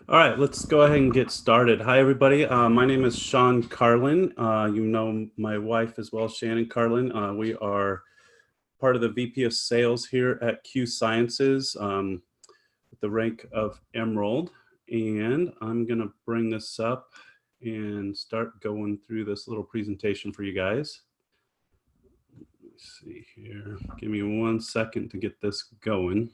All right, let's go ahead and get started. Hi, everybody. My name is Sean Carlin. You know my wife as well, Shannon Carlin. We are part of the VP of Sales here at Q Sciences with the rank of Emerald. And I'm going to bring this up and start going through this little presentation for you guys. Let me see here. Give me 1 second to get this going.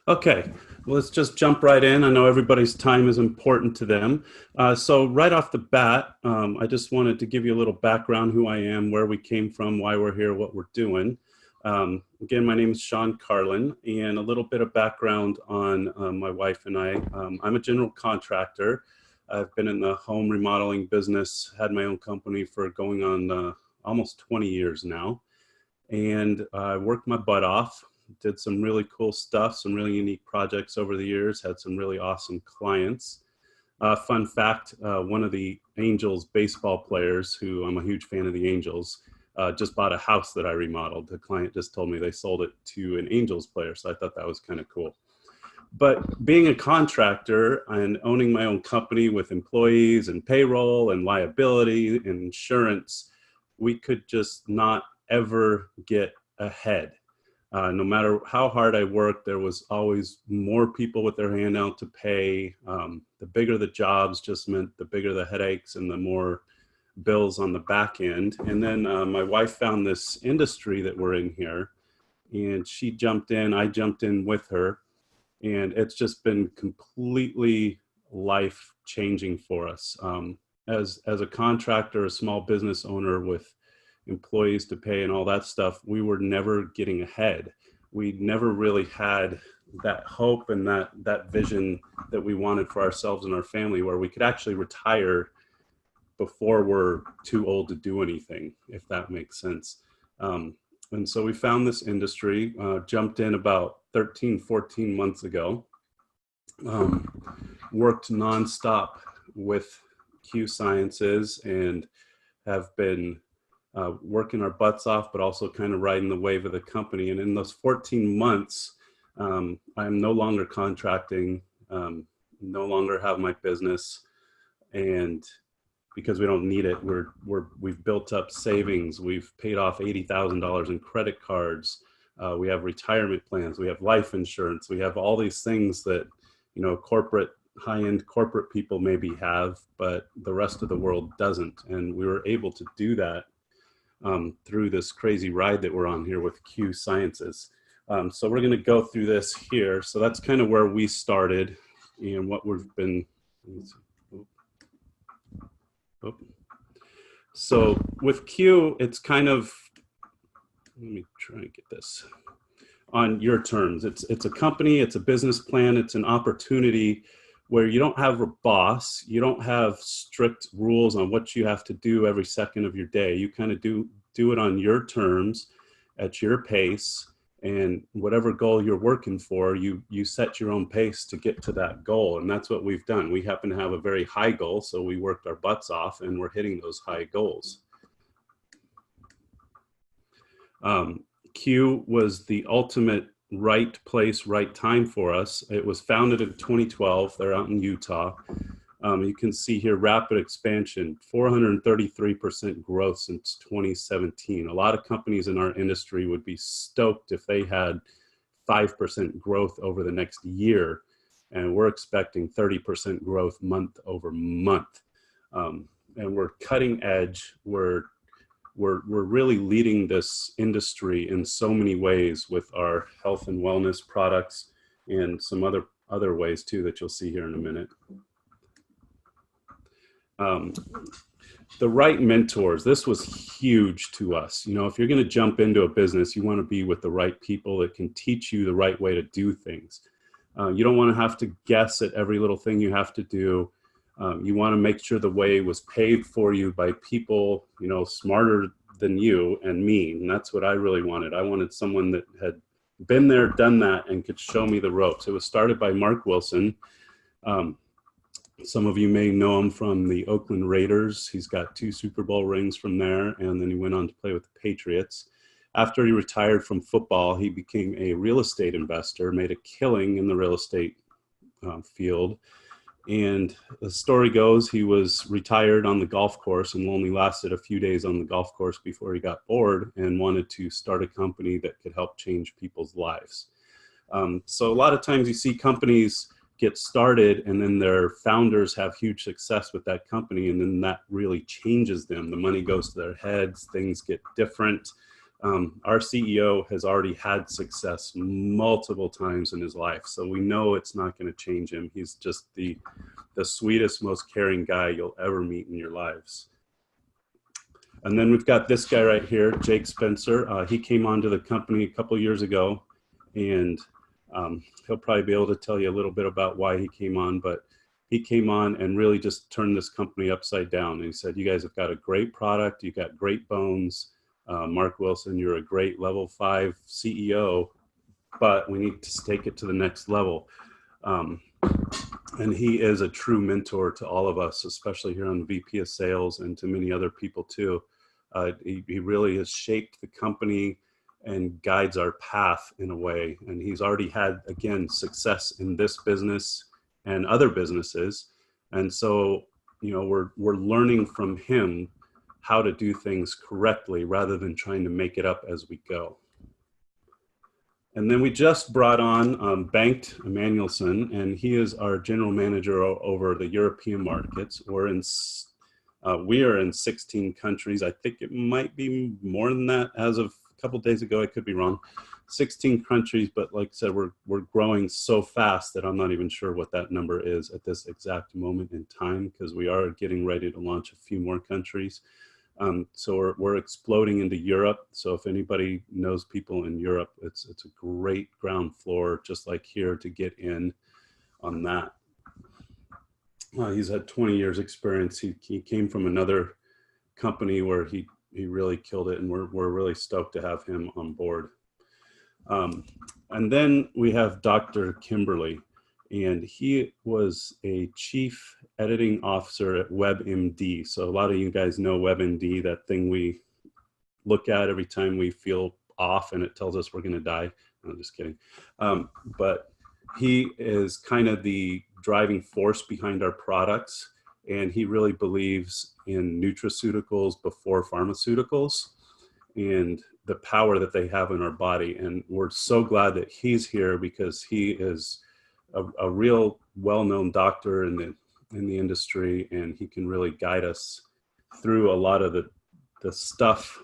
Okay, well, let's just jump right in. I know everybody's time is important to them. So right off the bat, I just wanted to give you a little background, who I am, where we came from, why we're here, what we're doing. Again, my name is Sean Carlin, and a little bit of background on my wife and I. I'm a general contractor. I've been in the home remodeling business, had my own company for going on almost 20 years now. And I worked my butt off, did some really cool stuff, some really unique projects over the years, had some really awesome clients. Fun fact, one of the Angels baseball players, who I'm a huge fan of the Angels, just bought a house that I remodeled. The client just told me they sold it to an Angels player, so I thought that was kind of cool. But being a contractor and owning my own company with employees and payroll and liability and insurance, we could just not ever get ahead. No matter how hard I worked, there was always more people with their hand out to pay. The bigger the jobs just meant the bigger the headaches and the more bills on the back end. And then my wife found this industry that we're in here, and she jumped in, I jumped in with her, and it's just been completely life changing for us. As a contractor, a small business owner with employees to pay and all that stuff, we were never getting ahead. We never really had that hope and that vision that we wanted for ourselves and our family, where we could actually retire before we're too old to do anything, if that makes sense. And so we found this industry, jumped in about 13, 14 months ago, worked nonstop with Q Sciences, and have been working our butts off, but also kind of riding the wave of the company. And in those 14 months, I'm no longer contracting, no longer have my business, and because we don't need it, we've built up savings. We've paid off $80,000 in credit cards. We have retirement plans. We have life insurance. We have all these things that, you know, corporate, high-end corporate people maybe have, but the rest of the world doesn't. And we were able to do that through this crazy ride that we're on here with Q Sciences. So we're going to go through this here. So that's kind of where we started and what we've been. So with Q, it's kind of, let me try and get this on your terms. It's a company, it's a business plan, it's an opportunity where you don't have a boss, you don't have strict rules on what you have to do every second of your day. You kind of do it on your terms, at your pace, and whatever goal you're working for, you set your own pace to get to that goal. And that's what we've done. We happen to have a very high goal, so we worked our butts off and we're hitting those high goals. Q was the ultimate right place, right time for us. It was founded in 2012. They're out in Utah. You can see here rapid expansion, 433% growth since 2017. A lot of companies in our industry would be stoked if they had 5% growth over the next year, and we're expecting 30% growth month over month. And we're cutting edge. We're really leading this industry in so many ways with our health and wellness products and some other ways too that you'll see here in a minute. The right mentors, this was huge to us. You know, if you're going to jump into a business, you want to be with the right people that can teach you the right way to do things. You don't want to have to guess at every little thing you have to do. You want to make sure the way was paved for you by people, you know, smarter than you and me. And that's what I really wanted. I wanted someone that had been there, done that, and could show me the ropes. It was started by Mark Wilson. Some of you may know him from the Oakland Raiders. He's got 2 Super Bowl rings from there, and then he went on to play with the Patriots. After he retired from football, he became a real estate investor, made a killing in the real estate field. And the story goes, he was retired on the golf course and only lasted a few days on the golf course before he got bored and wanted to start a company that could help change people's lives. So a lot of times you see companies get started and then their founders have huge success with that company, and then that really changes them. The money goes to their heads, things get different. Our CEO has already had success multiple times in his life, so we know it's not going to change him. He's just the sweetest, most caring guy you'll ever meet in your lives. And then we've got this guy right here, Jake Spencer. He came onto the company a couple years ago, and he'll probably be able to tell you a little bit about why he came on, but he came on and really just turned this company upside down. And he said, you guys have got a great product, you've got great bones. Mark Wilson, you're a great level 5 CEO, but we need to take it to the next level. And he is a true mentor to all of us, especially here on VP of Sales and to many other people too. He really has shaped the company and guides our path in a way. And he's already had, again, success in this business and other businesses. And so, you know, we're learning from him how to do things correctly rather than trying to make it up as we go. And then we just brought on Bengt Emanuelsson, and he is our general manager over the European markets. We are in 16 countries. I think it might be more than that as of a couple of days ago. I could be wrong. 16 countries, but like I said, we're growing so fast that I'm not even sure what that number is at this exact moment in time, because we are getting ready to launch a few more countries. So we're exploding into Europe. So if anybody knows people in Europe, it's a great ground floor, just like here, to get in on that. He's had 20 years experience. He came from another company where he really killed it, and we're really stoked to have him on board. And then we have Dr. Kimberly, and he was a chief editing officer at WebMD. So a lot of you guys know WebMD, that thing we look at every time we feel off and it tells us we're going to die. I'm just kidding. But he is kind of the driving force behind our products, and he really believes in nutraceuticals before pharmaceuticals and the power that they have in our body. And we're so glad that he's here, because he is a real well-known doctor in the industry, and he can really guide us through a lot of the stuff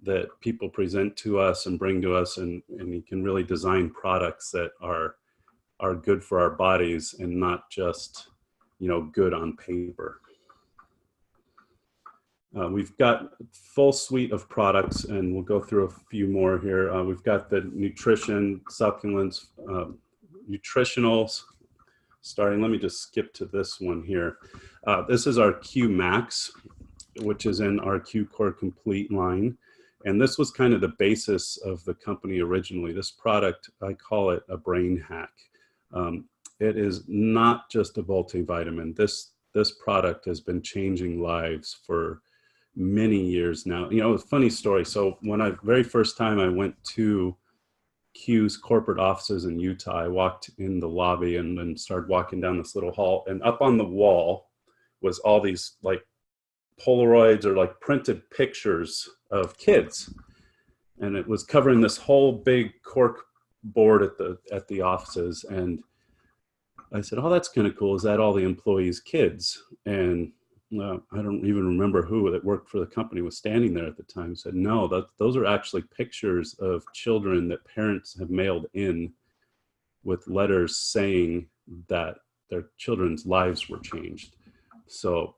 that people present to us and bring to us, and he can really design products that are good for our bodies and not just, you know, good on paper. We've got a full suite of products, and we'll go through a few more here. We've got the nutrition, supplements, nutritionals, starting, let me just skip to this one here. This is our Q Max, which is in our Q Core Complete line. And this was kind of the basis of the company originally. This product, I call it a brain hack. It is not just a multivitamin. This product has been changing lives for many years now. You know, it's a funny story. So when very first time I went to Q's corporate offices in Utah, I walked in the lobby and then started walking down this little hall, and up on the wall was all these like Polaroids or like printed pictures of kids, and it was covering this whole big cork board at the offices. And I said, oh, that's kind of cool. Is that all the employees' kids? And I don't even remember who that worked for the company was standing there at the time. Said, no, those are actually pictures of children that parents have mailed in with letters saying that their children's lives were changed. So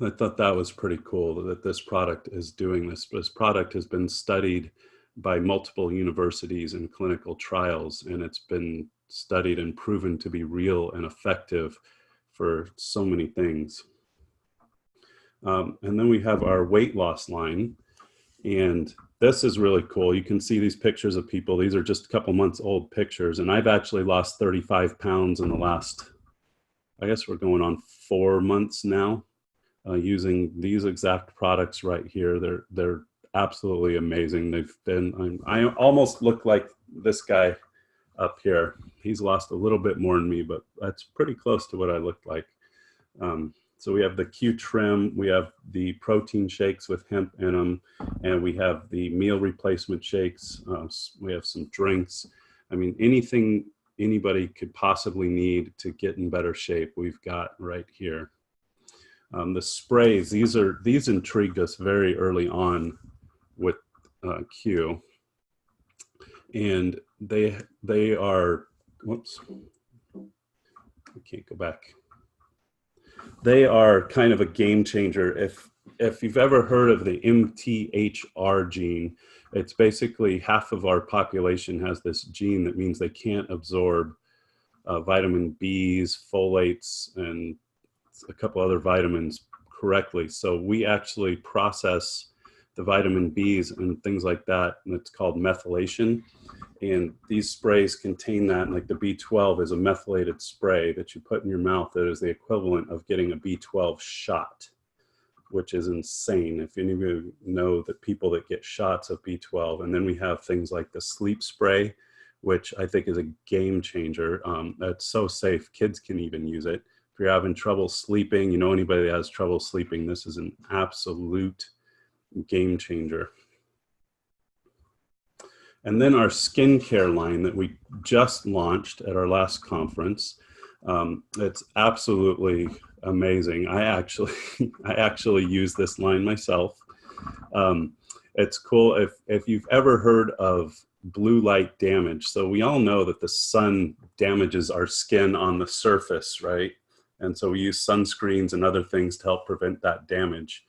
I thought that was pretty cool that this product is doing this. This product has been studied by multiple universities and clinical trials, and it's been studied and proven to be real and effective for so many things. And then we have our weight loss line, and This is really cool. You can see these pictures of people. These are just a couple months old pictures. And I've actually lost 35 pounds in the last, I guess we're going on 4 months now, using these exact products right here. They're absolutely amazing. They've been, I almost look like this guy up here. He's lost a little bit more than me, but that's pretty close to what I look like. So we have the Q Trim, we have the protein shakes with hemp in them, and we have the meal replacement shakes. We have some drinks. I mean, anything anybody could possibly need to get in better shape, we've got right here. The sprays, these intrigued us very early on with Q, and they are, whoops, I can't go back. They are kind of a game changer. If you've ever heard of the MTHR gene, it's basically half of our population has this gene that means they can't absorb vitamin Bs, folates, and a couple other vitamins correctly. So we actually process the vitamin Bs and things like that, and it's called methylation. And these sprays contain that, and like the B12 is a methylated spray that you put in your mouth that is the equivalent of getting a B12 shot, which is insane. If any of you know the people that get shots of B12. And then we have things like the sleep spray, which I think is a game changer. It's so safe. Kids can even use it. If you're having trouble sleeping, you know anybody that has trouble sleeping, this is an absolute game changer. And then our skincare line that we just launched at our last conference. It's absolutely amazing. I actually use this line myself. It's cool if you've ever heard of blue light damage. So we all know that the sun damages our skin on the surface, right? And so we use sunscreens and other things to help prevent that damage.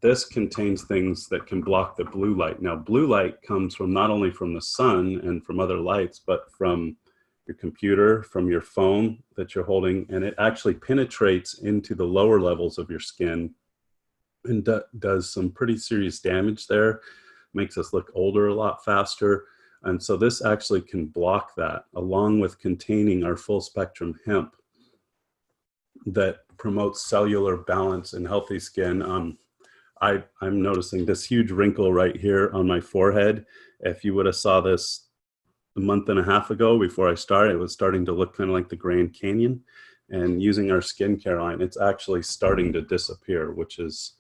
This contains things that can block the blue light. Now, blue light comes from not only from the sun and from other lights, but from your computer, from your phone that you're holding, and it actually penetrates into the lower levels of your skin and does some pretty serious damage there, makes us look older a lot faster. And so this actually can block that, along with containing our full spectrum hemp that promotes cellular balance and healthy skin. I'm noticing this huge wrinkle right here on my forehead. If you would have saw this a month and a half ago before I started, it was starting to look kind of like the Grand Canyon. And using our skincare line, it's actually starting to disappear, which is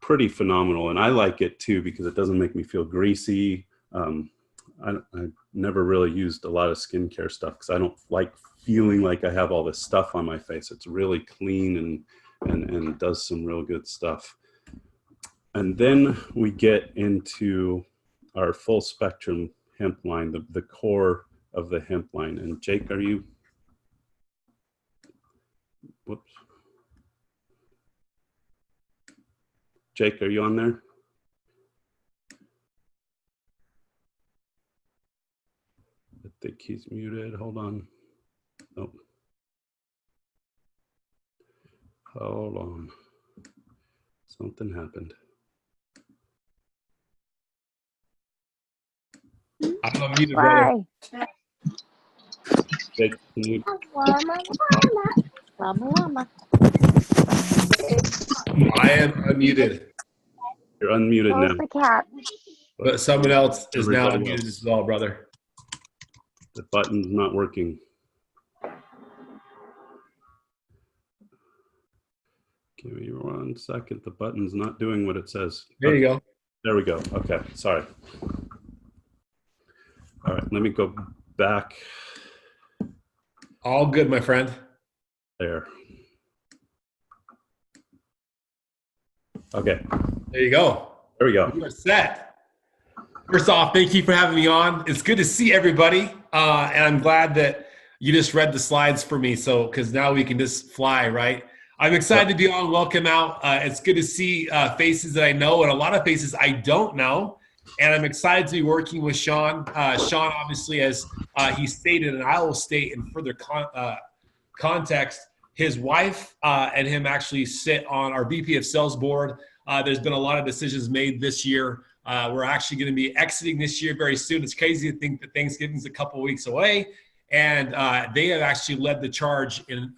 pretty phenomenal. And I like it too because it doesn't make me feel greasy. I never really used a lot of skincare stuff because I don't like feeling like I have all this stuff on my face. It's really clean and does some real good stuff. And then we get into our full spectrum hemp line, the core of the hemp line. And Jake, are you, whoops. Jake, are you on there? I think he's muted. Hold on. Nope. Hold on. Something happened. I'm unmuted, brother. Jake, can you? I am unmuted. You're unmuted now. The cat. But someone else is now Everybody unmuted else. as well, brother. The button's not working. Give me 1 second. The button's not doing what it says. There you go. There we go. Okay, sorry. All right, let me go back All good, my friend. there. Okay, There you go. there we go. You are set. First off, thank you for having me on. It's good to see everybody. And I'm glad that you just read the slides for me. So, because now we can just fly, right? I'm excited to be on. Welcome out. It's good to see faces that I know and a lot of faces I don't know. And I'm excited to be working with Sean. Sean, obviously, as he stated, and I will state in further context, his wife and him actually sit on our VP of Sales board. There's been a lot of decisions made this year We're actually going to be exiting this year very soon. It's crazy to think that Thanksgiving's a couple of weeks away. And they have actually led the charge in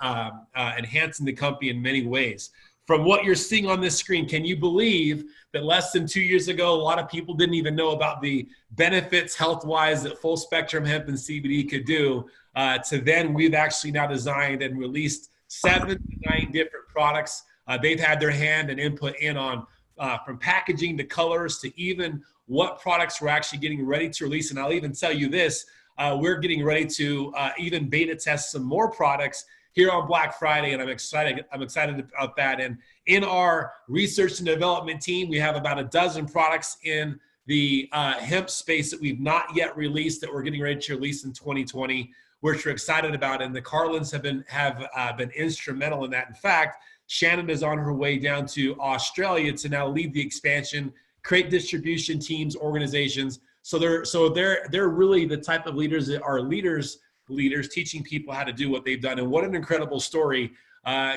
enhancing the company in many ways. From what you're seeing on this screen, can you believe that less than 2 years ago, a lot of people didn't even know about the benefits health-wise that full spectrum hemp and CBD could do, to then we've actually now designed and released 7 to 9 different products. They've had their hand and input in on from packaging to colors to even what products we're actually getting ready to release. And I'll even tell you this, we're getting ready to even beta test some more products here on Black Friday, and I'm excited about that. And in our research and development team, we have about a dozen products in the hemp space that we've not yet released that we're getting ready to release in 2020, which we're excited about. And the Carlins have been instrumental in that. In fact, Shannon is on her way down to Australia to now lead the expansion, create distribution teams, organizations. So they're really the type of leaders that are leaders teaching people how to do what they've done. And what an incredible story.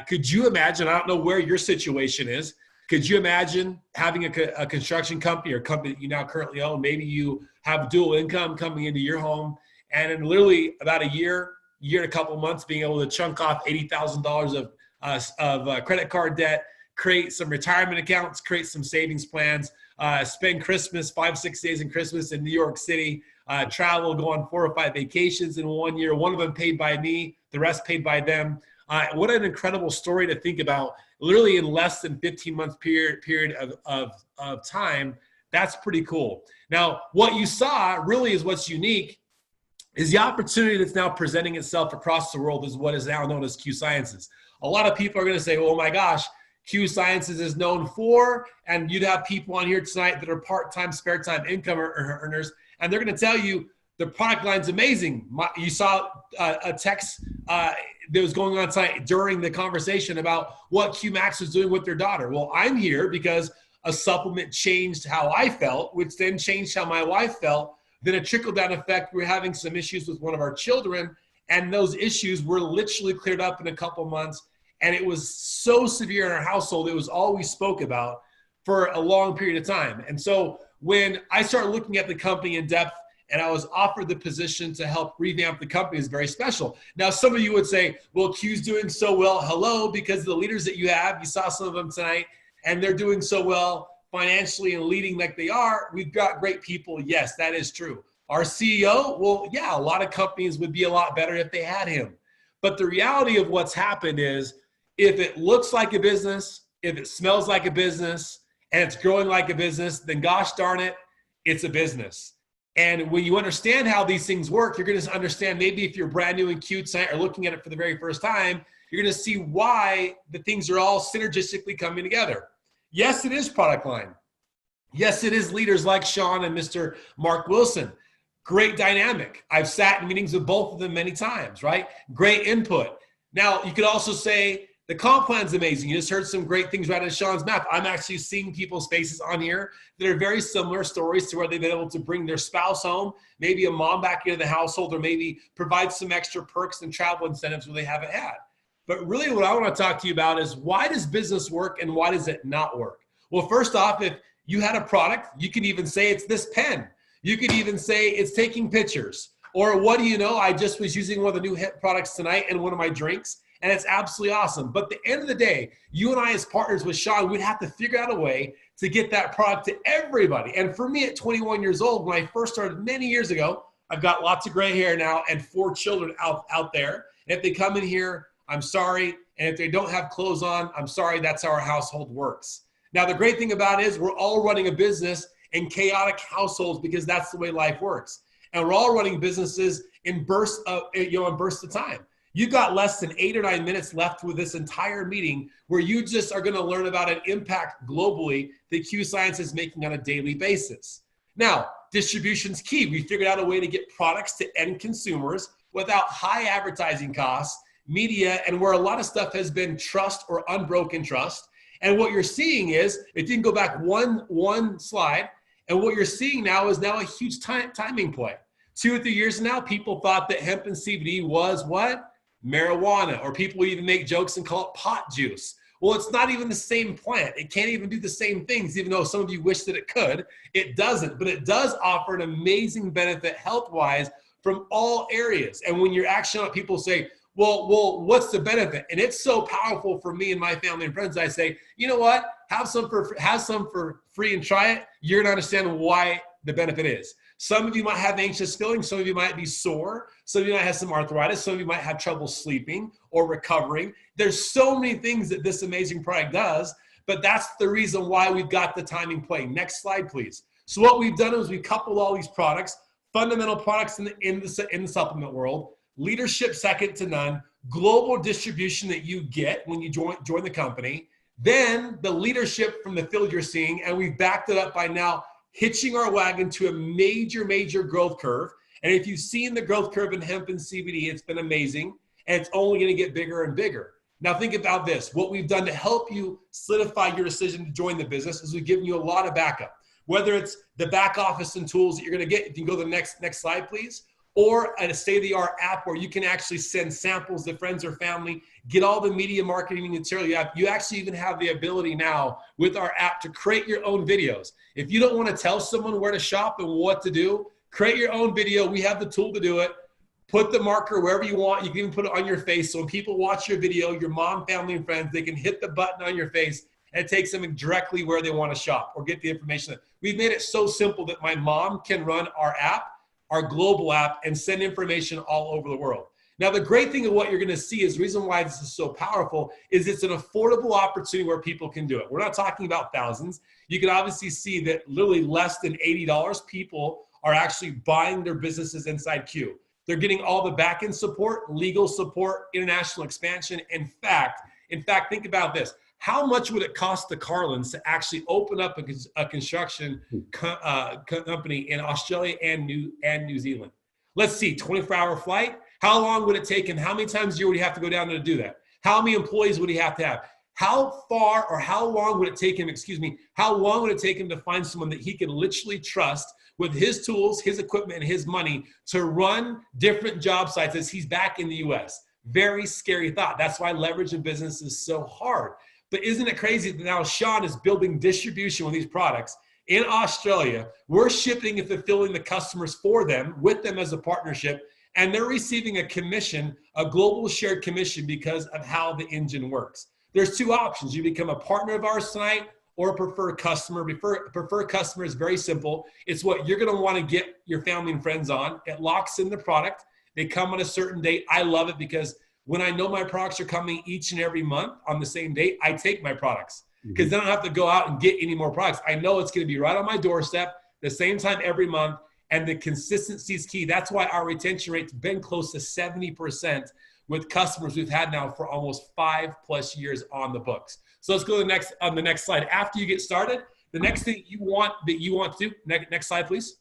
Could you imagine, I don't know where your situation is, could you imagine having a construction company or company that you now currently own? Maybe you have dual income coming into your home, and in literally about a year and a couple months, being able to chunk off $80,000 of credit card debt, create some retirement accounts, create some savings plans, spend Christmas, 5-6 days in Christmas in New York City, travel, go on 4 or 5 vacations in 1 year, one of them paid by me, the rest paid by them. What an incredible story to think about. Literally in less than 15 months period of time. That's pretty cool. Now, what you saw really is what's unique is the opportunity that's now presenting itself across the world is what is now known as Q Sciences. A lot of people are going to say, oh my gosh, Q Sciences is known for, and you'd have people on here tonight that are part-time, spare-time income earners, and they're going to tell you the product line's amazing. You saw a text that was going on tonight during the conversation about what QMax was doing with their daughter. Well, I'm here because a supplement changed how I felt, which then changed how my wife felt. Then a trickle-down effect, we're having some issues with one of our children, and those issues were literally cleared up in a couple months. And it was so severe in our household, it was all we spoke about for a long period of time. And so when I started looking at the company in depth and I was offered the position to help revamp the company, is very special. Now, some of you would say, well, Q's doing so well. Hello, because the leaders that you have, you saw some of them tonight, and they're doing so well financially and leading like they are. We've got great people. Yes, that is true. Our CEO, well, yeah, a lot of companies would be a lot better if they had him. But the reality of what's happened is, if it looks like a business, if it smells like a business, and it's growing like a business, then gosh darn it, it's a business. And when you understand how these things work, you're going to understand, maybe if you're brand new and cute or looking at it for the very first time, you're going to see why the things are all synergistically coming together. Yes, it is product line. Yes, it is leaders like Sean and Mr. Mark Wilson. Great dynamic. I've sat in meetings with both of them many times, right? Great input. Now, you could also say, the comp plan's amazing. You just heard some great things right in Sean's map. I'm actually seeing people's faces on here that are very similar stories to where they've been able to bring their spouse home, maybe a mom back into the household, or maybe provide some extra perks and travel incentives where they haven't had. But really what I want to talk to you about is, why does business work and why does it not work? Well, first off, if you had a product, you could even say it's this pen. You could even say it's taking pictures. Or what do you know, I just was using one of the new hip products tonight in one of my drinks, and it's absolutely awesome. But at the end of the day, you and I as partners with Sean, we'd have to figure out a way to get that product to everybody. And for me at 21 years old, when I first started many years ago, I've got lots of gray hair now and 4 children out there. And if they come in here, I'm sorry. And if they don't have clothes on, I'm sorry. That's how our household works. Now, the great thing about it is we're all running a business in chaotic households because that's the way life works. And we're all running businesses in bursts of time. You've got less than 8 or 9 minutes left with this entire meeting where you just are going to learn about an impact globally that Q Science is making on a daily basis. Now, distribution's key. We figured out a way to get products to end consumers without high advertising costs, media, and where a lot of stuff has been trust or unbroken trust. And what you're seeing is, if you can go back one slide, and what you're seeing now is now a huge timing play. 2 or 3 years now, people thought that hemp and CBD was what? Marijuana, or people would even make jokes and call it pot juice. Well, it's not even the same plant. It can't even do the same things, even though some of you wish that it could. It doesn't, but it does offer an amazing benefit health-wise from all areas. And when you're actually on it, people say, well, what's the benefit? And it's so powerful for me and my family and friends. I say, you know what? Have some for free and try it. You're gonna understand why the benefit is. Some of you might have anxious feelings. Some of you might be sore. Some of you might have some arthritis. Some of you might have trouble sleeping or recovering. There's so many things that this amazing product does, but that's the reason why we've got the timing play. Next slide, please. So what we've done is we coupled all these products, fundamental products in the supplement world, leadership second to none, global distribution that you get when you join the company, then the leadership from the field you're seeing, and we've backed it up by now hitching our wagon to a major growth curve. And if you've seen the growth curve in hemp and CBD, it's been amazing, and it's only going to get bigger and bigger. Now think about this. What we've done to help you solidify your decision to join the business is we've given you a lot of backup, whether it's the back office and tools that you're going to get. If you can go to the next slide, please. Or a state-of-the-art app where you can actually send samples to friends or family, get all the media marketing material you have. You actually even have the ability now with our app to create your own videos. If you don't want to tell someone where to shop and what to do, create your own video. We have the tool to do it. Put the marker wherever you want. You can even put it on your face. So when people watch your video, your mom, family, and friends, they can hit the button on your face and it takes them directly where they want to shop or get the information. We've made it so simple that my mom can run our app, our global app, and send information all over the world. Now, the great thing of what you're going to see is the reason why this is so powerful is it's an affordable opportunity where people can do it. We're not talking about thousands. You can obviously see that literally less than $80 people are actually buying their businesses inside Q. They're getting all the back-end support, legal support, international expansion. In fact, think about this. How much would it cost the Carlins to actually open up a construction company in Australia and New Zealand? Let's see, 24-hour flight. How long would it take him? How many times a year would he have to go down there to do that? How many employees would he have to have? How far or how long would it take him, how long would it take him to find someone that he could literally trust with his tools, his equipment, and his money to run different job sites as he's back in the US? Very scary thought. That's why leverage in business is so hard. But isn't it crazy that now Sean is building distribution with these products in Australia? We're shipping and fulfilling the customers for them, with them as a partnership, and they're receiving a commission, a global shared commission because of how the engine works. There's two options. You become a partner of ours tonight or a preferred customer. Preferred customer is very simple. It's what you're going to want to get your family and friends on. It locks in the product. They come on a certain date. I love it because when I know my products are coming each and every month on the same date, I take my products because then I don't have to go out and get any more products. I know it's going to be right on my doorstep the same time every month, and the consistency is key. That's why our retention rate's been close to 70% with customers we've had now for almost 5+ years on the books. So let's go to the next slide. After you get started, the next thing you want to do, next slide, please.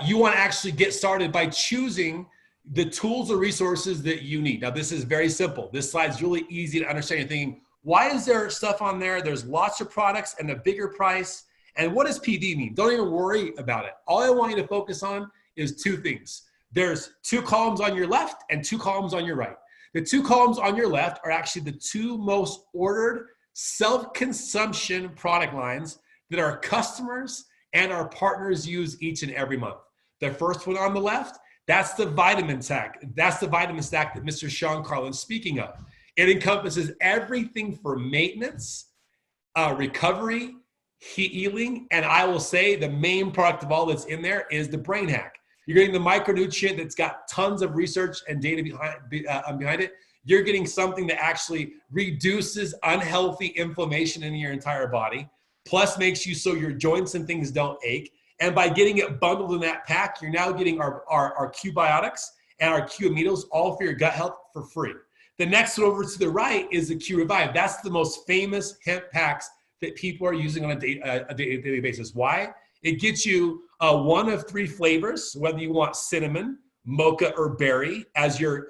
You want to actually get started by choosing the tools or resources that you need. Now, this is very simple. This slide's really easy to understand. You're thinking, why is there stuff on there? There's lots of products and a bigger price. And what does PD mean? Don't even worry about it. All I want you to focus on is two things. There's 2 columns on your left and 2 columns on your right. The 2 columns on your left are actually the 2 most ordered self-consumption product lines that our customers and our partners use each and every month. The first one on the left, that's the vitamin stack. That's the vitamin stack that Mr. Sean Carlin's speaking of. It encompasses everything for maintenance, recovery, healing, and I will say the main product of all that's in there is the Brain Hack. You're getting the micronutrient that's got tons of research and data behind it. You're getting something that actually reduces unhealthy inflammation in your entire body, plus makes you so your joints and things don't ache. And by getting it bundled in that pack, you're now getting our Q-Biotics and our Q-Aminos all for your gut health for free. The next one over to the right is the Q-Revive. That's the most famous hemp packs that people are using on a daily basis. Why? It gets you 1 of 3 flavors, whether you want cinnamon, mocha, or berry as your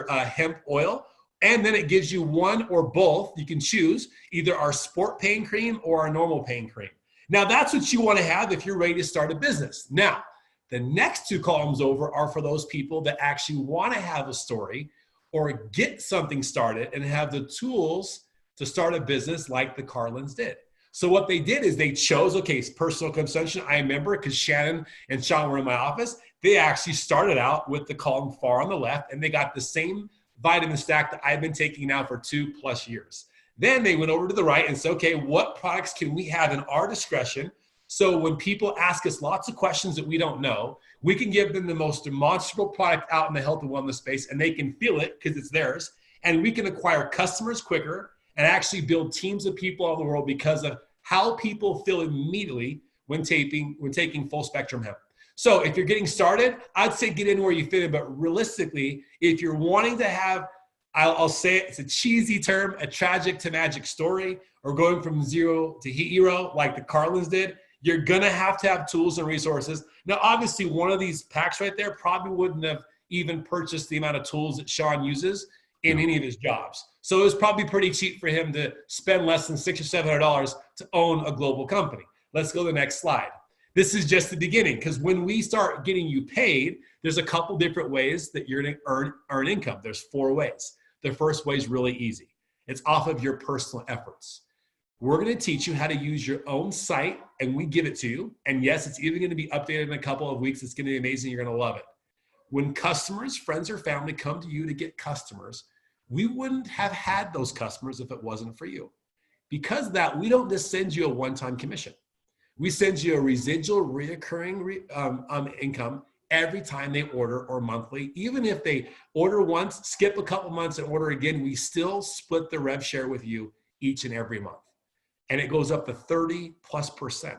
hemp oil. And then it gives you 1 or both. You can choose either our sport pain cream or our normal pain cream. Now, that's what you want to have if you're ready to start a business. Now, the next 2 columns over are for those people that actually want to have a story or get something started and have the tools to start a business like the Carlins did. So what they did is they chose, okay, personal consumption. I remember because Shannon and Sean were in my office. They actually started out with the column far on the left, and they got the same vitamin stack that I've been taking now for 2+ years. Then they went over to the right and said, okay, what products can we have in our discretion? So when people ask us lots of questions that we don't know, we can give them the most demonstrable product out in the health and wellness space, and they can feel it because it's theirs. And we can acquire customers quicker and actually build teams of people all over the world because of how people feel immediately when taking full spectrum hemp. So if you're getting started, I'd say get in where you fit in. But realistically, if you're wanting to have, I'll say it's a cheesy term, a tragic to magic story, or going from zero to hero like the Carlins did, you're going to have tools and resources. Now, obviously, one of these packs right there probably wouldn't have even purchased the amount of tools that Sean uses in any of his jobs. So it was probably pretty cheap for him to spend less than $600 or $700 to own a global company. Let's go to the next slide. This is just the beginning, because when we start getting you paid, there's a couple different ways that you're going to earn income. There's 4 ways. The first way is really easy. It's off of your personal efforts. We're going to teach you how to use your own site, and we give it to you. And yes, it's even going to be updated in a couple of weeks. It's going to be amazing. You're going to love it. When customers, friends, or family come to you to get customers, we wouldn't have had those customers if it wasn't for you. Because of that, we don't just send you a one-time commission. We send you a residual reoccurring income every time they order, or monthly. Even if they order once, skip a couple months and order again, we still split the rev share with you each and every month. And it goes up to 30+%.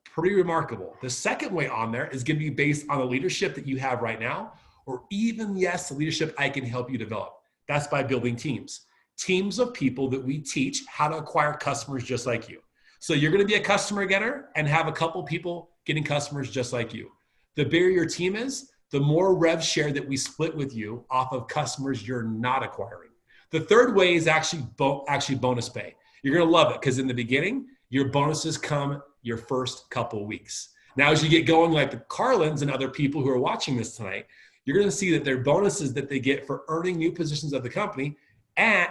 Pretty remarkable. The second way on there is going to be based on the leadership that you have right now, or even, yes, the leadership I can help you develop. That's by building teams. Teams of people that we teach how to acquire customers just like you. So you're going to be a customer getter and have a couple people getting customers just like you. The bigger your team is, the more rev share that we split with you off of customers you're not acquiring. The third way is actually bonus pay. You're going to love it because in the beginning, your bonuses come your first couple weeks. Now, as you get going, like the Carlins and other people who are watching this tonight, you're going to see that their bonuses that they get for earning new positions of the company and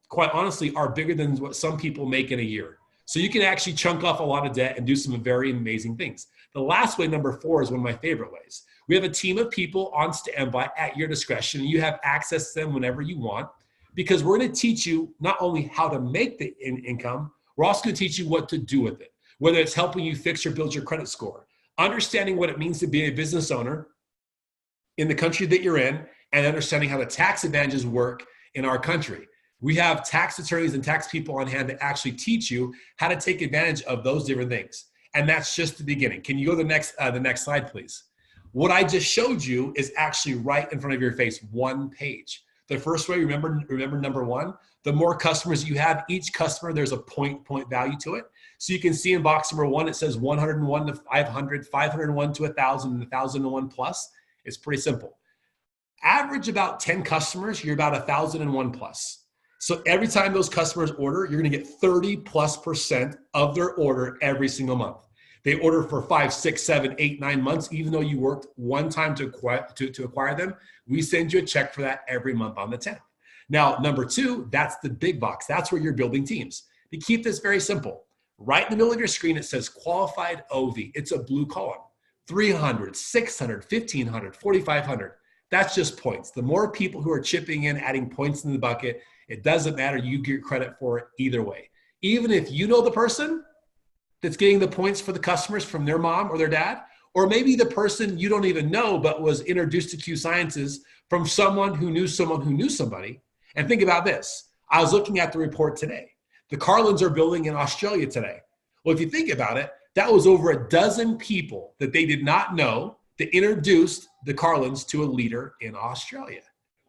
quite honestly, are bigger than what some people make in a year. So you can actually chunk off a lot of debt and do some very amazing things. The last way, number 4, is one of my favorite ways. We have a team of people on standby at your discretion, and you have access to them whenever you want, because we're going to teach you not only how to make the income, we're also going to teach you what to do with it, whether it's helping you fix or build your credit score, understanding what it means to be a business owner in the country that you're in, and understanding how the tax advantages work in our country. We have tax attorneys and tax people on hand to actually teach you how to take advantage of those different things. And that's just the beginning. Can you go to the next slide, please? What I just showed you is actually right in front of your face, one page. The first way, remember number 1, the more customers you have, each customer, there's a point value to it. So you can see in box number 1, it says 101 to 500, 501 to 1,000, and 1,001 plus. It's pretty simple. Average about 10 customers, you're about 1,001 plus. So every time those customers order, you're going to get 30+% of their order every single month. They order for 5, 6, 7, 8, 9 months, even though you worked one time to acquire them. We send you a check for that every month on the 10th. Now, number 2, that's the big box. That's where you're building teams. To keep this very simple, right in the middle of your screen, it says qualified OV. It's a blue column. 300, 600, 1,500, 4,500. That's just points. The more people who are chipping in, adding points in the bucket, it doesn't matter. You get credit for it either way. Even if you know the person that's getting the points for the customers from their mom or their dad, or maybe the person you don't even know but was introduced to Q Sciences from someone who knew someone who knew somebody. And think about this. I was looking at the report today. The Carlins are building in Australia today. Well, if you think about it, that was over a dozen people that they did not know that introduced the Carlins to a leader in Australia.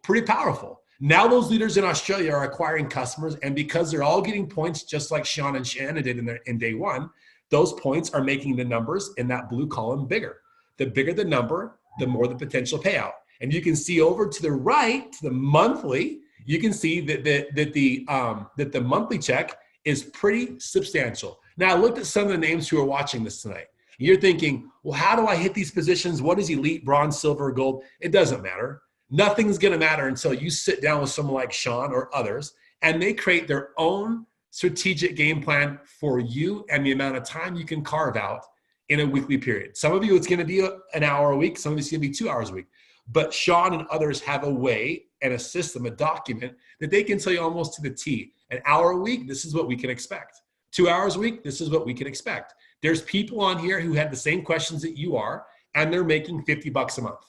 Pretty powerful. Now those leaders in Australia are acquiring customers, and because they're all getting points just like Sean and Shannon did in day 1, those points are making the numbers in that blue column bigger. The bigger the number, the more the potential payout. And you can see over to the right, to the monthly, you can see that the monthly check is pretty substantial. Now I looked at some of the names who are watching this tonight. You're thinking, well, how do I hit these positions? What is elite, bronze, silver, gold? It doesn't matter. Nothing's going to matter until you sit down with someone like Sean or others, and they create their own strategic game plan for you and the amount of time you can carve out in a weekly period. Some of you, it's going to be an hour a week. Some of it's going to be 2 hours a week. But Sean and others have a way and a system, a document that they can tell you almost to the T. An hour a week, this is what we can expect. 2 hours a week, this is what we can expect. There's people on here who had the same questions that you are, and they're making $50 a month.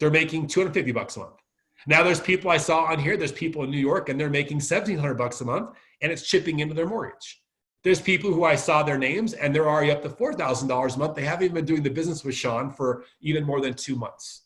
They're making $250 a month. Now there's people I saw on here, there's people in New York, and they're making $1,700 a month, and it's chipping into their mortgage. There's people who I saw their names, and they're already up to $4,000 a month. They haven't even been doing the business with Sean for even more than 2 months.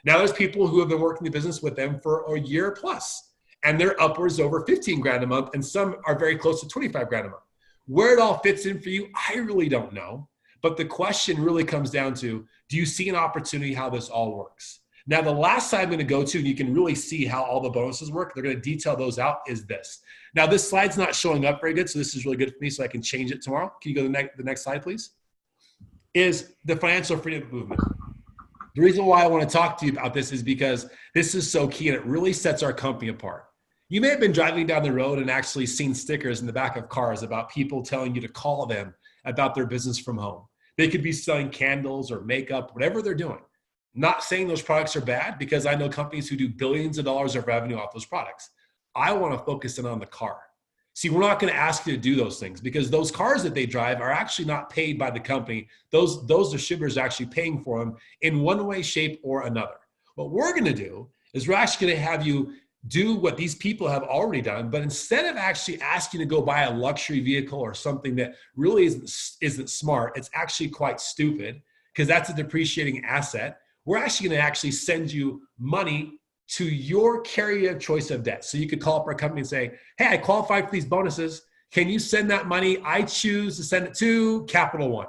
Now there's people who have been working the business with them for a year plus, and they're upwards over 15 grand a month, and some are very close to 25 grand a month. Where it all fits in for you, I really don't know. But the question really comes down to, do you see an opportunity how this all works? Now, the last side I'm going to go to, and you can really see how all the bonuses work, they're going to detail those out, is this. Now, this slide's not showing up very good, so this is really good for me, so I can change it tomorrow. Can you go to the next slide, please? Is the financial freedom movement. The reason why I want to talk to you about this is because this is so key, and it really sets our company apart. You may have been driving down the road and actually seen stickers in the back of cars about people telling you to call them about their business from home. They could be selling candles or makeup, whatever they're doing. Not saying those products are bad, because I know companies who do billions of dollars of revenue off those products. I want to focus in on the car. See, we're not going to ask you to do those things, because those cars that they drive are actually not paid by the company. Those distributors are actually paying for them in one way, shape, or another. What we're going to do is we're actually going to have you do what these people have already done, but instead of actually asking you to go buy a luxury vehicle or something that really isn't smart, it's actually quite stupid, because that's a depreciating asset. We're actually going to send you money to your carrier of choice of debt. So you could call up our company and say, hey, I qualify for these bonuses. Can you send that money? I choose to send it to Capital One,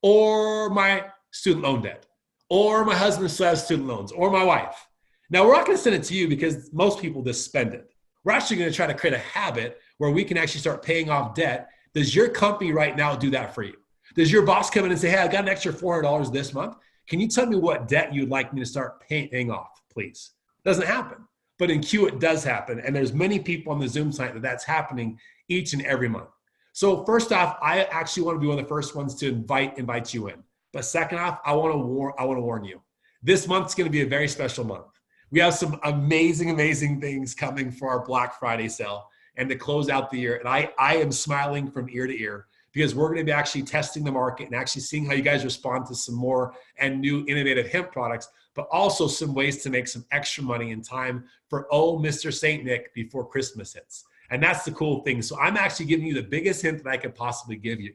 or my student loan debt, or my husband still has student loans, or my wife. Now, we're not going to send it to you, because most people just spend it. We're actually going to try to create a habit where we can actually start paying off debt. Does your company right now do that for you? Does your boss come in and say, hey, I got an extra $400 this month. Can you tell me what debt you'd like me to start paying off, please? Doesn't happen. But in Q, it does happen. And there's many people on the Zoom site that that's happening each and every month. So first off, I actually want to be one of the first ones to invite you in. But second off, I want to warn you. This month's going to be a very special month. We have some amazing, amazing things coming for our Black Friday sale and to close out the year. And I am smiling from ear to ear, because we're going to be actually testing the market and actually seeing how you guys respond to some more and new innovative hemp products, but also some ways to make some extra money in time for Mr. St. Nick before Christmas hits. And that's the cool thing. So I'm actually giving you the biggest hint that I could possibly give you.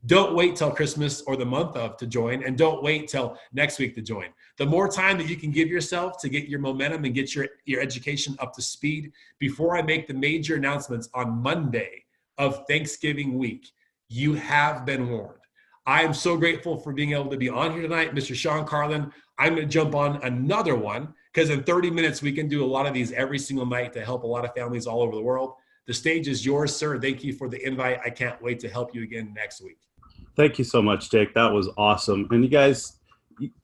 Don't wait till Christmas or the month of to join, and don't wait till next week to join. The more time that you can give yourself to get your momentum and get your education up to speed before I make the major announcements on Monday of Thanksgiving week, you have been warned. I am so grateful for being able to be on here tonight, Mr. Sean Carlin. I'm going to jump on another one, because in 30 minutes, we can do a lot of these every single night to help a lot of families all over the world. The stage is yours, sir. Thank you for the invite. I can't wait to help you again next week. Thank you so much, Jake. That was awesome. And you guys,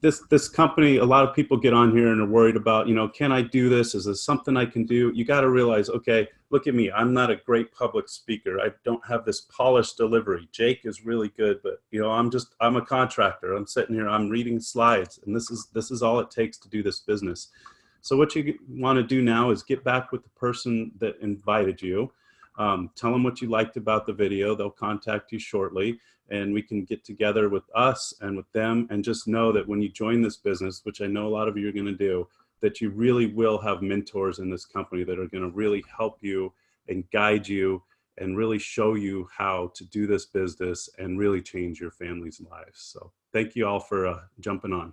this company, a lot of people get on here and are worried about, can I do this? Is this something I can do? You got to realize, okay, look at me. I'm not a great public speaker. I don't have this polished delivery. Jake is really good, but I'm a contractor. I'm sitting here, I'm reading slides, and this is all it takes to do this business. So what you want to do now is get back with the person that invited you. Tell them what you liked about the video. They'll contact you shortly, and we can get together with us and with them, and just know that when you join this business, which I know a lot of you are going to do, that you really will have mentors in this company that are going to really help you and guide you and really show you how to do this business and really change your family's lives. So thank you all for jumping on.